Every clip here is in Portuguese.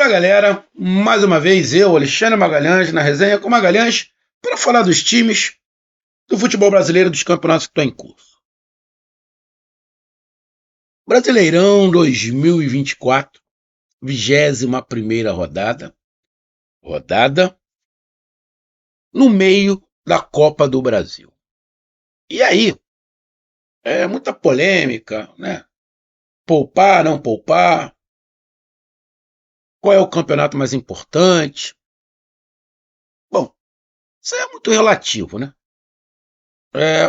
Fala galera, mais uma vez eu, Alexandre Magalhães, na resenha com Magalhães, para falar dos times do futebol brasileiro dos campeonatos que estão em curso. Brasileirão 2024, 21ª rodada no meio da Copa do Brasil. E aí, muita polêmica, né? Poupar, não poupar, qual é o campeonato mais importante? Bom, isso é muito relativo, né?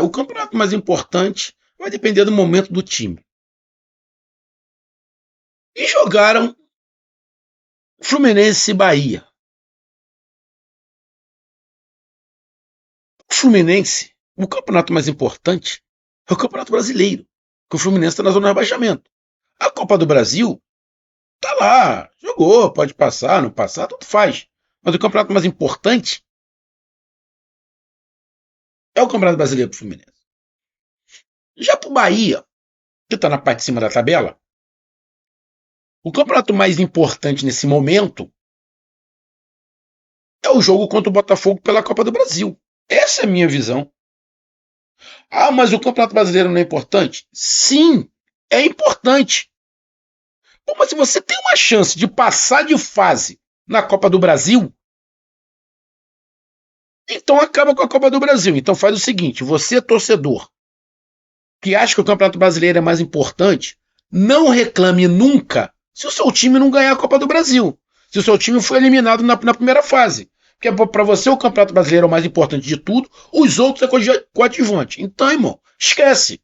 O campeonato mais importante vai depender do momento do time. E jogaram Fluminense e Bahia. O Fluminense, o campeonato mais importante é o Campeonato Brasileiro, que o Fluminense está na zona de rebaixamento. A Copa do Brasil tá lá, jogou, pode passar, não passar, tudo faz. Mas o campeonato mais importante é o Campeonato Brasileiro para o Fluminense. Já para o Bahia, que está na parte de cima da tabela, o campeonato mais importante nesse momento é o jogo contra o Botafogo pela Copa do Brasil. Essa é a minha visão. Ah, mas o Campeonato Brasileiro não é importante? Sim, é importante. Bom, mas se você tem uma chance de passar de fase na Copa do Brasil, então acaba com a Copa do Brasil. Então faz o seguinte, você torcedor que acha que o Campeonato Brasileiro é mais importante, não reclame nunca se o seu time não ganhar a Copa do Brasil. Se o seu time foi eliminado na primeira fase. Porque para você o Campeonato Brasileiro é o mais importante de tudo, os outros é coadjuvante. Então, irmão, esquece.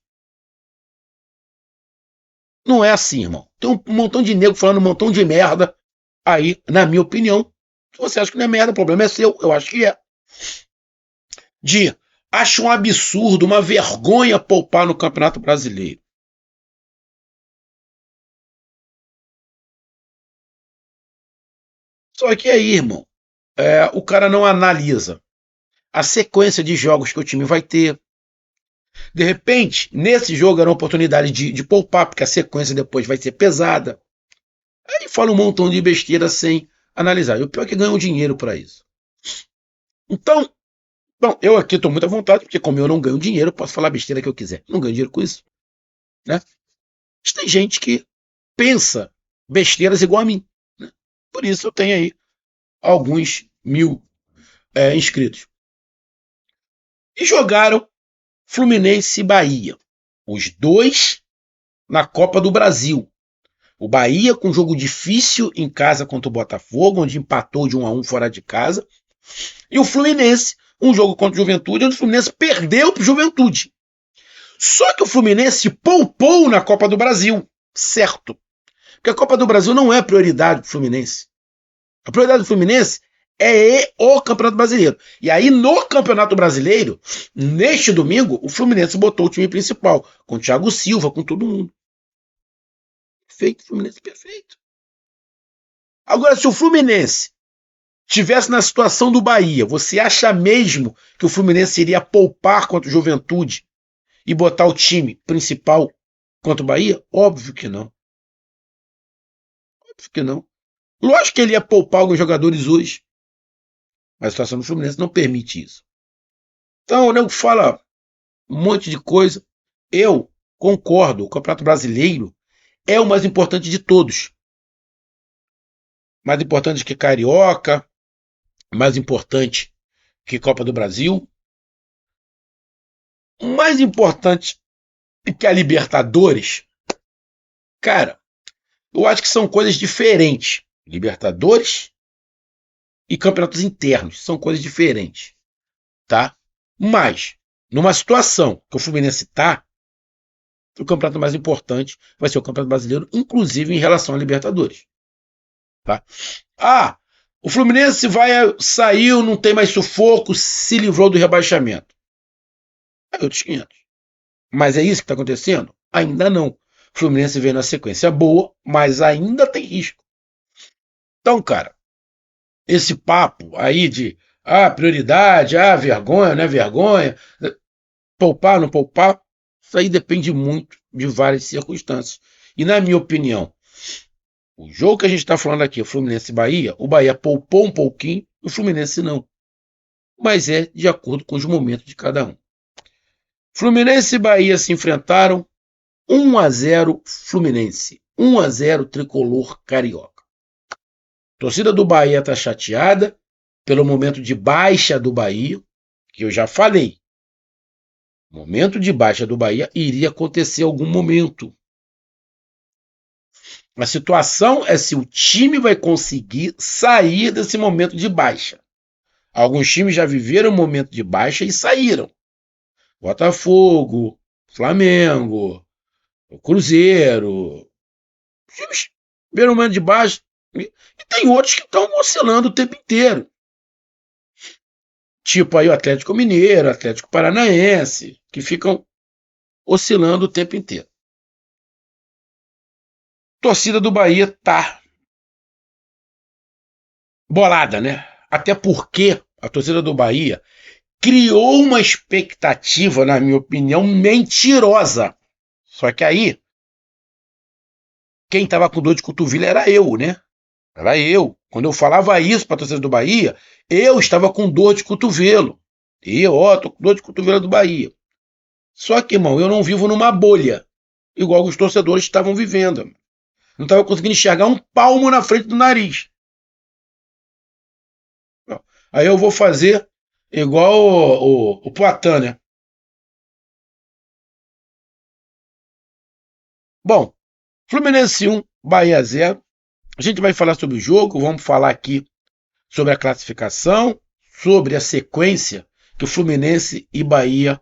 Não é assim, irmão. Tem um montão de nego falando um montão de merda aí, na minha opinião. Se você acha que não é merda, o problema é seu. Eu acho que é. Acho um absurdo, uma vergonha poupar no Campeonato Brasileiro. Só que aí, irmão, o cara não analisa a sequência de jogos que o time vai ter. De repente, nesse jogo era uma oportunidade de poupar, porque a sequência depois vai ser pesada. Aí fala um montão de besteira sem analisar. E o pior é que ganham dinheiro para isso. Então, bom, eu aqui estou muito à vontade, porque como eu não ganho dinheiro, eu posso falar a besteira que eu quiser. Não ganho dinheiro com isso. Né? Mas tem gente que pensa besteiras igual a mim. Né? Por isso eu tenho aí alguns mil inscritos. E jogaram Fluminense e Bahia. Os dois na Copa do Brasil. O Bahia com um jogo difícil em casa contra o Botafogo, onde empatou de 1-1 fora de casa. E o Fluminense, um jogo contra o Juventude, onde o Fluminense perdeu para o Juventude. Só que o Fluminense poupou na Copa do Brasil. Certo. Porque a Copa do Brasil não é prioridade para o Fluminense. A prioridade do Fluminense é o Campeonato Brasileiro. E aí, no Campeonato Brasileiro, neste domingo, o Fluminense botou o time principal, com o Thiago Silva, com todo mundo. Perfeito, Fluminense perfeito. Agora, se o Fluminense tivesse na situação do Bahia, você acha mesmo que o Fluminense iria poupar contra o Juventude e botar o time principal contra o Bahia? Óbvio que não. Óbvio que não. Lógico que ele ia poupar alguns jogadores hoje. Mas a situação do Fluminense não permite isso. Então, o nego fala um monte de coisa. Eu concordo, o Campeonato Brasileiro é o mais importante de todos. Mais importante que Carioca, mais importante que Copa do Brasil, mais importante que a Libertadores. Cara, eu acho que são coisas diferentes. Libertadores e campeonatos internos são coisas diferentes, tá? Mas, numa situação que o Fluminense está, o campeonato mais importante vai ser o Campeonato Brasileiro, inclusive em relação à Libertadores. Tá? O Fluminense saiu, não tem mais sufoco, se livrou do rebaixamento. É outros 500. Mas é isso que está acontecendo? Ainda não. O Fluminense veio na sequência boa, mas ainda tem risco. Então, cara, esse papo aí de prioridade, vergonha, não é vergonha, poupar, não poupar, isso aí depende muito de várias circunstâncias. E na minha opinião, O jogo que a gente está falando aqui, o Fluminense e Bahia, o Bahia poupou um pouquinho, o Fluminense não. Mas é de acordo com os momentos de cada um. Fluminense e Bahia se enfrentaram 1-0 Fluminense, 1-0 Tricolor Carioca. A torcida do Bahia está chateada pelo momento de baixa do Bahia, que eu já falei. Momento de baixa do Bahia iria acontecer em algum momento. A situação é se o time vai conseguir sair desse momento de baixa. Alguns times já viveram um momento de baixa e saíram. Botafogo, Flamengo, Cruzeiro. Os times viveram um momento de baixa. E tem outros que estão oscilando o tempo inteiro. Tipo aí o Atlético Mineiro, Atlético Paranaense, que ficam oscilando o tempo inteiro. A torcida do Bahia tá bolada, né? Até porque a torcida do Bahia criou uma expectativa, na minha opinião, mentirosa. Só que aí, quem estava com dor de cotovelo era eu, né? Era eu. Quando eu falava isso para a torcida do Bahia, eu estava com dor de cotovelo. Tô com dor de cotovelo do Bahia. Só que, irmão, eu não vivo numa bolha, igual os torcedores estavam vivendo. Não estava conseguindo enxergar um palmo na frente do nariz. Aí eu vou fazer igual o Poitin, né? Bom, Fluminense 1, Bahia 0. A gente vai falar sobre o jogo, vamos falar aqui sobre a classificação, sobre a sequência que o Fluminense e Bahia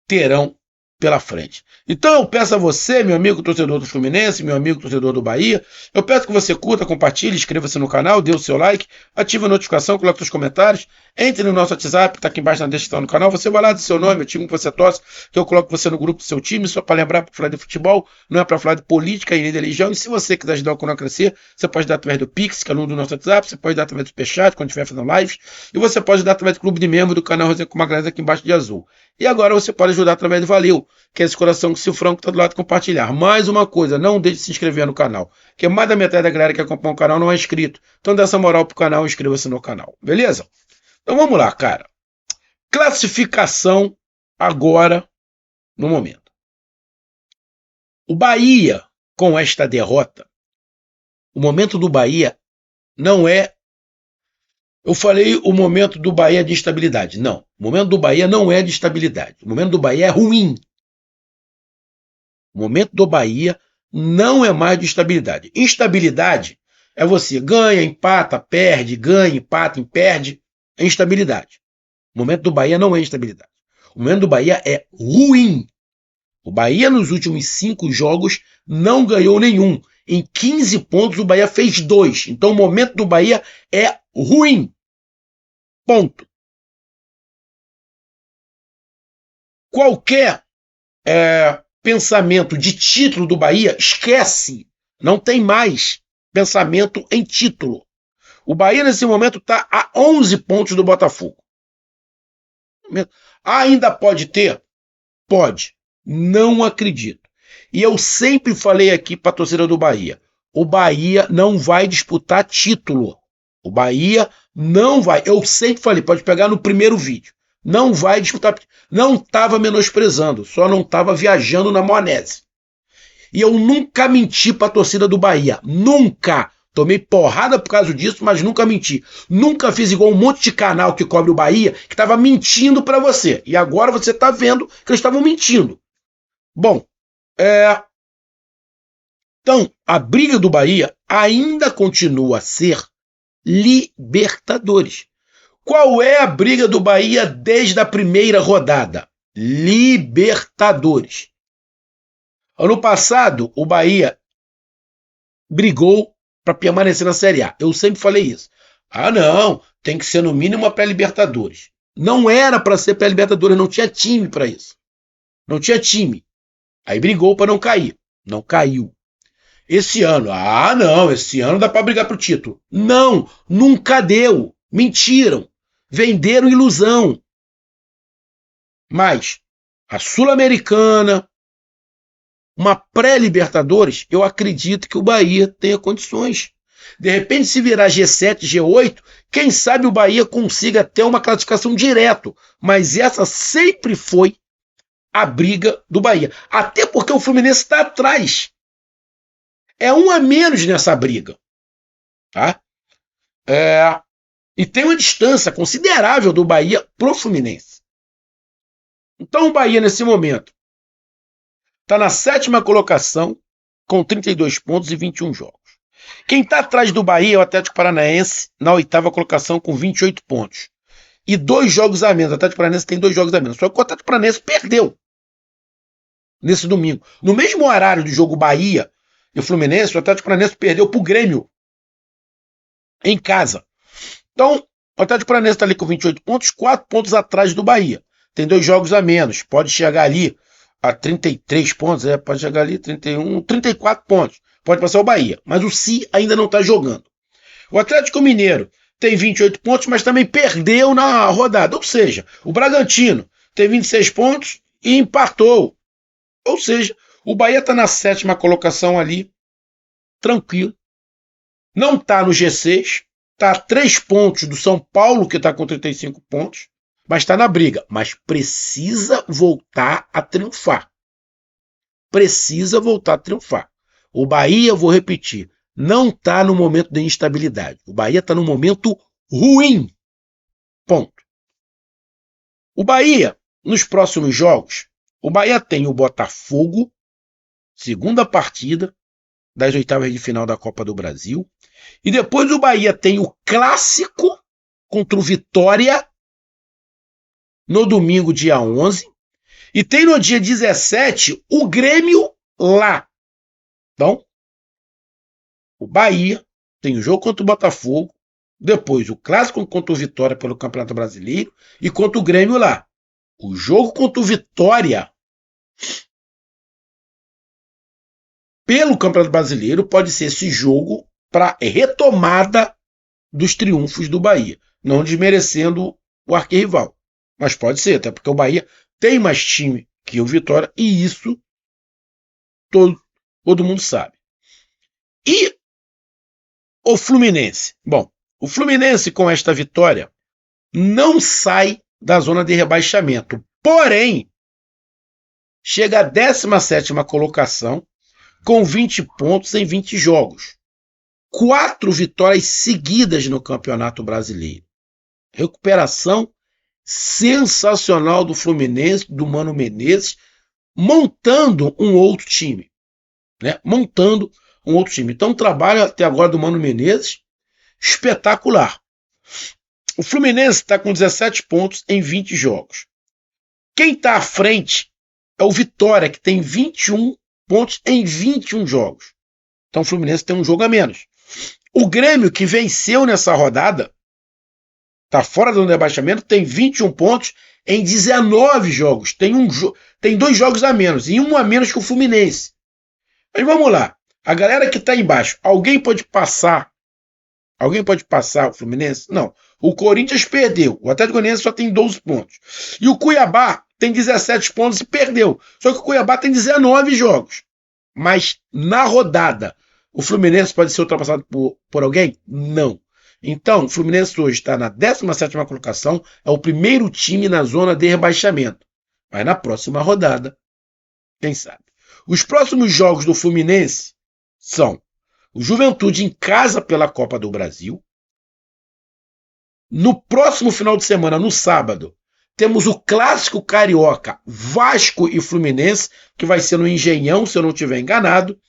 terão pela frente. Então eu peço a você, meu amigo torcedor do Fluminense, meu amigo torcedor do Bahia, eu peço que você curta, compartilhe, inscreva-se no canal, dê o seu like, ative a notificação, coloque seus comentários, entre no nosso WhatsApp, que está aqui embaixo na descrição do canal, você vai lá do seu nome, o time que você torce, que eu coloco você no grupo do seu time, só para lembrar, para falar de futebol, não é para falar de política e nem de religião, e se você quiser ajudar o canal a crescer, você pode dar através do Pix, que é o número do nosso WhatsApp, você pode dar através do Superchat, quando estiver fazendo lives, e você pode dar através do clube de membro do canal Rosinha com Magalhães aqui embaixo de azul. E agora você pode ajudar através do Valeu, que é esse coração que o Franco está do lado de compartilhar. Mais uma coisa, não deixe de se inscrever no canal, que mais da metade da galera que acompanha o canal não é inscrito. Então dá essa moral pro canal e inscreva-se no canal, beleza? Então vamos lá, cara. Classificação agora, no momento. O Bahia, com esta derrota, o momento do Bahia não é... Eu falei o momento do Bahia de estabilidade. Não, o momento do Bahia não é de estabilidade. O momento do Bahia é ruim. O momento do Bahia não é mais de estabilidade. Instabilidade é você ganha, empata, perde, ganha, empata, perde. É instabilidade. O momento do Bahia não é instabilidade. O momento do Bahia é ruim. O Bahia, nos últimos 5 jogos, não ganhou nenhum. Em 15 pontos, o Bahia fez 2. Então, o momento do Bahia é ruim. Ponto. Qualquer pensamento de título do Bahia, esquece. Não tem mais pensamento em título. O Bahia, nesse momento, está a 11 pontos do Botafogo. Ainda pode ter? Pode. Não acredito. E eu sempre falei aqui para a torcida do Bahia, o Bahia não vai disputar título. O Bahia não vai. Eu sempre falei, pode pegar no primeiro vídeo. Não vai disputar. Não estava menosprezando, só não estava viajando na maionese. E eu nunca menti para a torcida do Bahia. Nunca. Tomei porrada por causa disso, mas nunca menti. Nunca fiz igual um monte de canal que cobre o Bahia, que estava mentindo para você. E agora você está vendo que eles estavam mentindo. Bom, então, a briga do Bahia ainda continua a ser Libertadores. Qual é a briga do Bahia desde a primeira rodada? Libertadores. Ano passado, o Bahia brigou para permanecer na Série A. Eu sempre falei isso. Ah, não, tem que ser no mínimo uma pré-Libertadores. Não era para ser pré-Libertadores, não tinha time para isso. Não tinha time. Aí brigou para não cair. Não caiu. Esse ano, não, esse ano dá para brigar pro título. Não, nunca deu. Mentiram. Venderam ilusão. Mas a Sul-Americana, uma pré-Libertadores, eu acredito que o Bahia tenha condições. De repente, se virar G7, G8, quem sabe o Bahia consiga ter uma classificação direto. Mas essa sempre foi a briga do Bahia. Até porque o Fluminense está atrás. É um a menos nessa briga. Tá? E tem uma distância considerável do Bahia pro Fluminense. Então o Bahia, nesse momento, está na 7ª colocação, com 32 pontos e 21 jogos. Quem está atrás do Bahia é o Atlético Paranaense, na 8ª colocação, com 28 pontos. E 2 jogos a menos. O Atlético Paranaense tem 2 jogos a menos. Só que o Atlético Paranaense perdeu nesse domingo. No mesmo horário do jogo Bahia e Fluminense, o Atlético Paranaense perdeu para o Grêmio em casa. Então, o Atlético Paranaense está ali com 28 pontos, 4 pontos atrás do Bahia. Tem 2 jogos a menos. Pode chegar ali a 33 pontos, pode chegar ali 31, 34 pontos. Pode passar o Bahia. Mas o Si ainda não está jogando. O Atlético Mineiro tem 28 pontos, mas também perdeu na rodada. Ou seja, o Bragantino tem 26 pontos e empatou. Ou seja, o Bahia está na 7ª colocação ali, tranquilo. Não está no G6, está a 3 pontos do São Paulo, que está com 35 pontos, mas está na briga. Mas precisa voltar a triunfar. Precisa voltar a triunfar. O Bahia, vou repetir, não está no momento de instabilidade. O Bahia está no momento ruim. Ponto. O Bahia, nos próximos jogos, o Bahia tem o Botafogo, segunda partida das 8ª de final da Copa do Brasil. E depois o Bahia tem o Clássico contra o Vitória no domingo, dia 11. E tem no dia 17 o Grêmio lá. Então, o Bahia tem o jogo contra o Botafogo, depois o Clássico contra o Vitória pelo Campeonato Brasileiro e contra o Grêmio lá. O jogo contra o Vitória pelo Campeonato Brasileiro pode ser esse jogo para retomada dos triunfos do Bahia. Não desmerecendo o arquirrival. Mas pode ser, até porque o Bahia tem mais time que o Vitória e isso todo mundo sabe. E o Fluminense? Bom, o Fluminense com esta vitória não sai da zona de rebaixamento. Porém, chega à 17ª colocação com 20 pontos em 20 jogos. 4 vitórias seguidas no Campeonato Brasileiro. Recuperação sensacional do Fluminense, do Mano Menezes, montando um outro time. Montando um outro time. Então, o trabalho até agora do Mano Menezes, espetacular. O Fluminense está com 17 pontos em 20 jogos. Quem está à frente é o Vitória, que tem 21 pontos em 21 jogos. Então, o Fluminense tem um jogo a menos. O Grêmio, que venceu nessa rodada, está fora do rebaixamento, tem 21 pontos em 19 jogos. Tem 2 jogos a menos, e um a menos que o Fluminense. Mas vamos lá. A galera que está embaixo, alguém pode passar o Fluminense? Não. O Corinthians perdeu. O Atlético Goianiense só tem 12 pontos. E o Cuiabá tem 17 pontos e perdeu. Só que o Cuiabá tem 19 jogos. Mas na rodada, o Fluminense pode ser ultrapassado por alguém? Não. Então, o Fluminense hoje está na 17ª colocação, é o primeiro time na zona de rebaixamento. Mas na próxima rodada, quem sabe? Os próximos jogos do Fluminense são o Juventude em casa pela Copa do Brasil. No próximo final de semana, no sábado, temos o Clássico Carioca, Vasco e Fluminense, que vai ser no Engenhão, se eu não estiver enganado.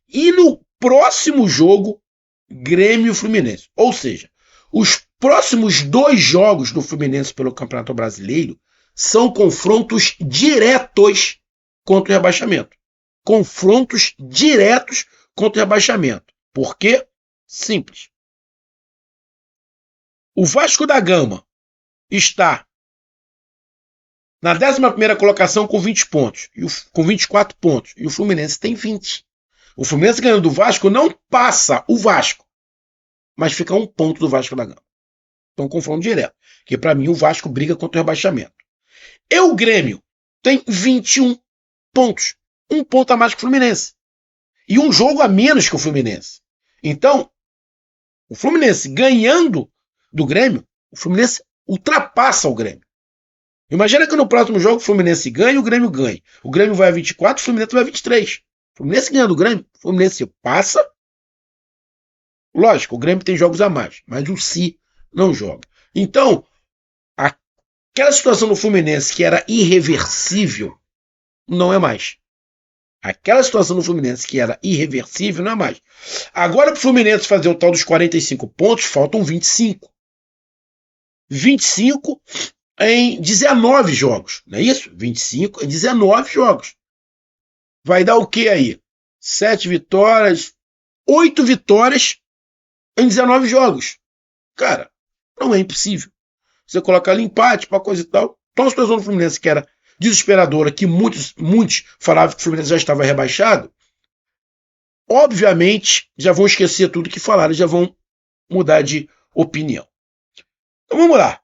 E no próximo jogo, Grêmio e Fluminense. Ou seja, os próximos 2 jogos do Fluminense pelo Campeonato Brasileiro são confrontos diretos contra o rebaixamento. Confrontos diretos contra o rebaixamento. Por quê? Simples. O Vasco da Gama está na 11ª colocação com 20 pontos, com 24 pontos, e o Fluminense tem 20. O Fluminense ganhando do Vasco não passa o Vasco, mas fica 1 ponto do Vasco da Gama. Então, confronto direto. Porque, para mim, o Vasco briga contra o rebaixamento. E o Grêmio tem 21 pontos. um ponto a mais que o Fluminense. E um jogo a menos que o Fluminense. Então, o Fluminense ganhando do Grêmio, o Fluminense ultrapassa o Grêmio. Imagina que no próximo jogo o Fluminense ganha e o Grêmio ganha. O Grêmio vai a 24, o Fluminense vai a 23. O Fluminense ganhando do Grêmio, o Fluminense passa. Lógico, o Grêmio tem jogos a mais, mas o Si não joga. Então, aquela situação do Fluminense que era irreversível, não é mais. Aquela situação do Fluminense que era irreversível, não é mais. Agora, para o Fluminense fazer o tal dos 45 pontos, faltam 25. 25 em 19 jogos, não é isso? 25 em 19 jogos. Vai dar o que aí? 7 vitórias, 8 vitórias em 19 jogos. Cara, não é impossível. Você coloca ali empate, para coisa e tal. Então a situação do Fluminense, que era desesperadora, que muitos falavam que o Fluminense já estava rebaixado, obviamente já vão esquecer tudo que falaram, já vão mudar de opinião. Então vamos lá.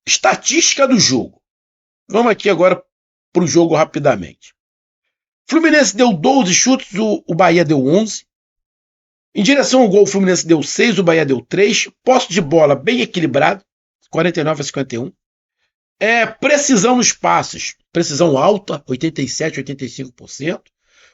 Estatística do jogo. Vamos aqui agora para o jogo rapidamente. Fluminense deu 12 chutes, o Bahia deu 11. Em direção ao gol, o Fluminense deu 6, o Bahia deu 3. Posse de bola bem equilibrado, 49 a 51. Precisão nos passes, precisão alta, 87 a 85%.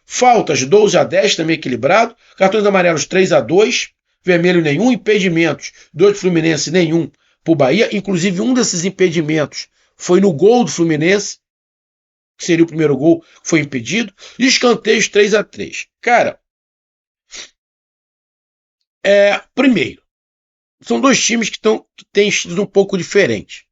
Faltas 12 a 10, também equilibrado. Cartões amarelos 3 a 2, vermelho nenhum. Impedimentos 2 do Fluminense, nenhum para o Bahia. Inclusive um desses impedimentos foi no gol do Fluminense, que seria o primeiro gol, que foi impedido. E escanteios 3 a 3. Cara, primeiro, são dois times que têm estilos um pouco diferentes.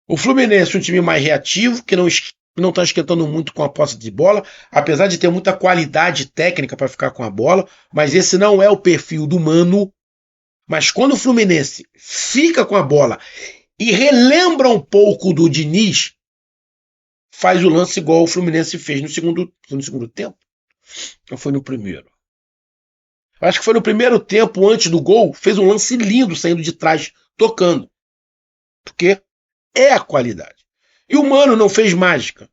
O Fluminense é um time mais reativo, que não está esquentando muito com a posse de bola, apesar de ter muita qualidade técnica para ficar com a bola, mas esse não é o perfil do Mano. Mas quando o Fluminense fica com a bola e relembra um pouco do Diniz, faz o lance igual o Fluminense fez no segundo tempo. Ou foi no primeiro? Acho que foi no primeiro tempo, antes do gol, fez um lance lindo saindo de trás, tocando. Porque é a qualidade. E o Mano não fez mágica.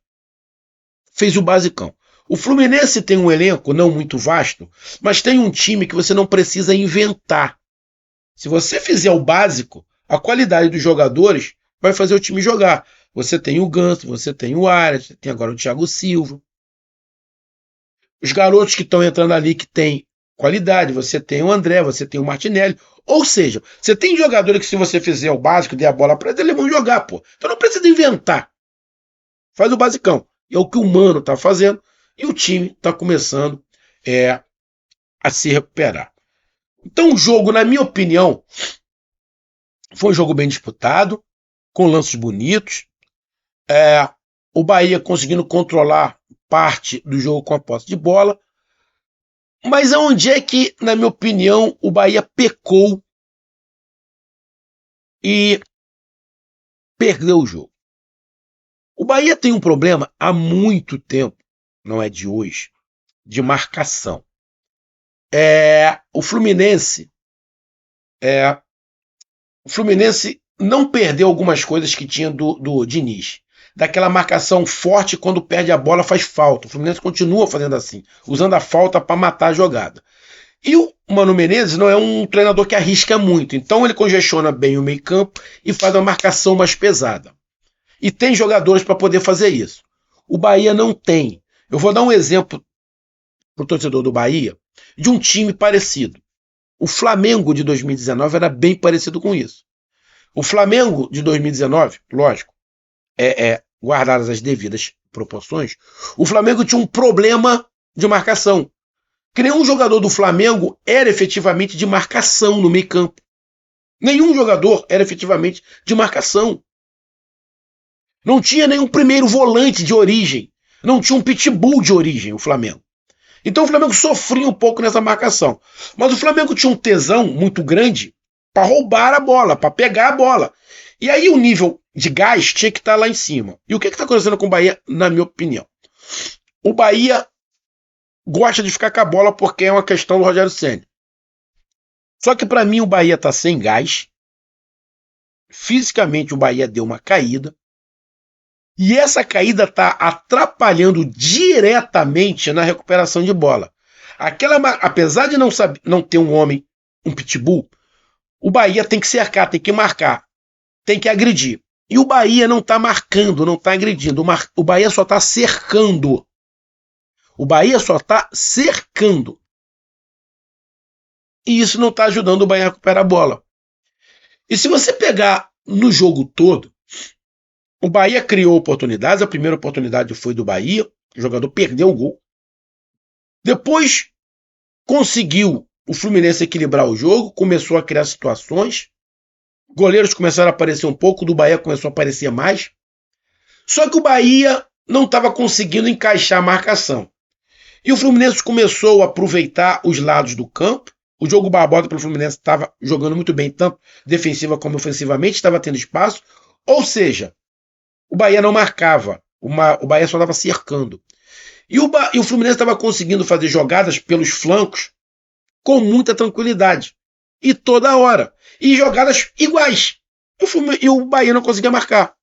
Fez o basicão. O Fluminense tem um elenco não muito vasto, mas tem um time que você não precisa inventar. Se você fizer o básico, a qualidade dos jogadores vai fazer o time jogar. Você tem o Ganso, você tem o Arias, você tem agora o Thiago Silva. Os garotos que estão entrando ali que tem qualidade, você tem o André, você tem o Martinelli. Ou seja, você tem jogadores que se você fizer o básico, der a bola para eles, eles vão jogar, pô. Então não precisa inventar. Faz o basicão. E é o que o Mano está fazendo e o time está começando a se recuperar. Então o jogo, na minha opinião, foi um jogo bem disputado, com lances bonitos. O Bahia conseguindo controlar parte do jogo com a posse de bola. Mas aonde é que, na minha opinião, o Bahia pecou e perdeu o jogo? O Bahia tem um problema há muito tempo, não é de hoje, de marcação. O Fluminense não perdeu algumas coisas que tinha do Diniz. Daquela marcação forte, quando perde a bola faz falta. O Fluminense continua fazendo assim, usando a falta para matar a jogada. E o Mano Menezes não é um treinador que arrisca muito, então ele congestiona bem o meio campo e faz uma marcação mais pesada. E tem jogadores para poder fazer isso. O Bahia não tem. Eu vou dar um exemplo para o torcedor do Bahia de um time parecido. O Flamengo de 2019 era bem parecido com isso. O Flamengo de 2019, lógico, guardadas as devidas proporções, o Flamengo tinha um problema de marcação. Que nenhum jogador do Flamengo era efetivamente de marcação no meio campo. Nenhum jogador era efetivamente de marcação. Não tinha nenhum primeiro volante de origem. Não tinha um pitbull de origem, o Flamengo. Então o Flamengo sofria um pouco nessa marcação. Mas o Flamengo tinha um tesão muito grande para roubar a bola, para pegar a bola. E aí o nível de gás tinha que estar lá em cima. E o que está acontecendo com o Bahia, na minha opinião? O Bahia gosta de ficar com a bola porque é uma questão do Rogério Ceni. Só que para mim o Bahia está sem gás. Fisicamente o Bahia deu uma caída. E essa caída está atrapalhando diretamente na recuperação de bola. Apesar de não ter um homem, um pitbull, o Bahia tem que cercar, tem que marcar, tem que agredir. E o Bahia não está marcando, não está agredindo. O Bahia só está cercando. O Bahia só está cercando. E isso não está ajudando o Bahia a recuperar a bola. E se você pegar no jogo todo, o Bahia criou oportunidades. A primeira oportunidade foi do Bahia. O jogador perdeu o gol. Depois conseguiu o Fluminense equilibrar o jogo. Começou a criar situações. Goleiros começaram a aparecer um pouco. Do Bahia começou a aparecer mais. Só que o Bahia não estava conseguindo encaixar a marcação. E o Fluminense começou a aproveitar os lados do campo. O Diogo Barbosa pelo Fluminense estava jogando muito bem, tanto defensiva como ofensivamente, estava tendo espaço. Ou seja, o Bahia não marcava, o Bahia só estava cercando. E o Fluminense estava conseguindo fazer jogadas pelos flancos com muita tranquilidade. E toda hora. E jogadas iguais. E o Bahia não conseguia marcar.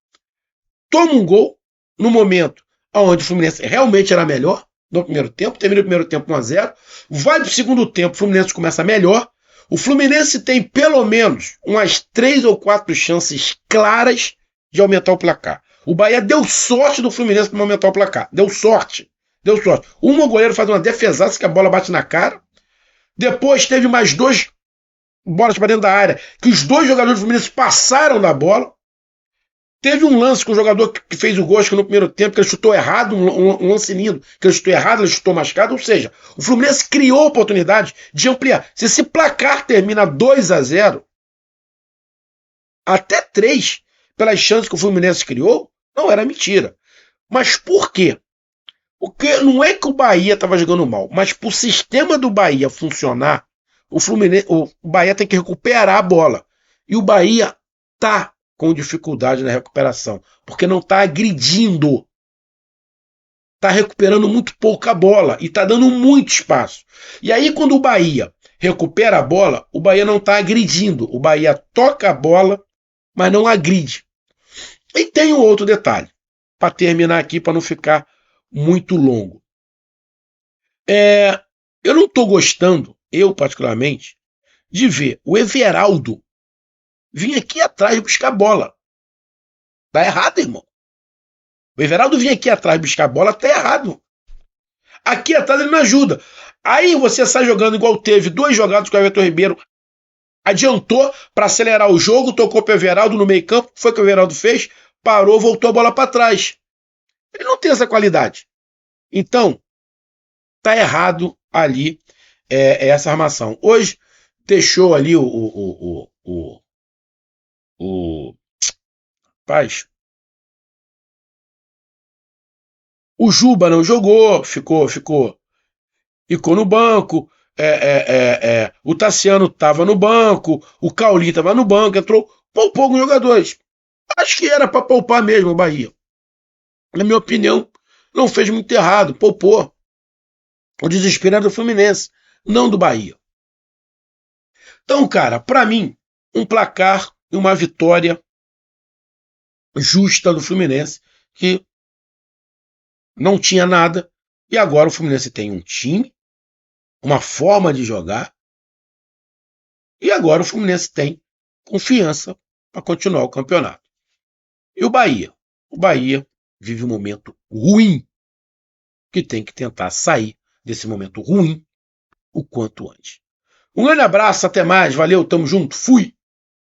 Toma um gol no momento onde o Fluminense realmente era melhor, no primeiro tempo, termina o primeiro tempo 1-0, vai para o segundo tempo, o Fluminense começa melhor, o Fluminense tem pelo menos umas 3 ou 4 chances claras de aumentar o placar. O Bahia deu sorte do Fluminense para aumentar o placar, deu sorte. O goleiro faz uma defesaça que a bola bate na cara, depois teve mais 2 bolas para dentro da área, que os 2 jogadores do Fluminense passaram da bola. Teve um lance com o jogador que fez o gol, acho que no primeiro tempo, que ele chutou errado, um lance lindo, que ele chutou errado, ele chutou mascado. Ou seja, o Fluminense criou a oportunidade de ampliar. Se esse placar termina 2-0, até 3, pelas chances que o Fluminense criou, não era mentira. Mas por quê? Porque não é que o Bahia estava jogando mal, mas para o sistema do Bahia funcionar, o Bahia tem que recuperar a bola. E o Bahia está com dificuldade na recuperação, porque não está agredindo. Está recuperando muito pouca bola e está dando muito espaço. E aí, quando o Bahia recupera a bola, o Bahia não está agredindo. O Bahia toca a bola, mas não agride. E tem um outro detalhe, para terminar aqui, para não ficar muito longo. Eu não estou gostando, eu particularmente, de ver o Everaldo vir aqui atrás buscar bola. Tá errado, irmão. O Everaldo vinha aqui atrás buscar bola, tá errado. Aqui atrás ele não ajuda. Aí você sai jogando igual teve 2 jogadas com o Everton Ribeiro. Adiantou para acelerar o jogo, tocou pro Everaldo no meio campo. Foi o que o Everaldo fez, parou, voltou a bola para trás. Ele não tem essa qualidade. Então, tá errado ali essa armação. Hoje deixou ali Rapaz, o Juba não jogou, ficou no banco. O Tassiano estava no banco, o Cauli estava no banco, poupou alguns jogadores. Acho que era para poupar mesmo o Bahia. Na minha opinião, não fez muito errado, poupou. O desespero era do Fluminense, não do Bahia. Então, cara, para mim, um placar e uma vitória justa do Fluminense, que não tinha nada, e agora o Fluminense tem um time, uma forma de jogar, e agora o Fluminense tem confiança para continuar o campeonato. E o Bahia? O Bahia vive um momento ruim, que tem que tentar sair desse momento ruim o quanto antes. Um grande abraço, até mais, valeu, tamo junto, fui!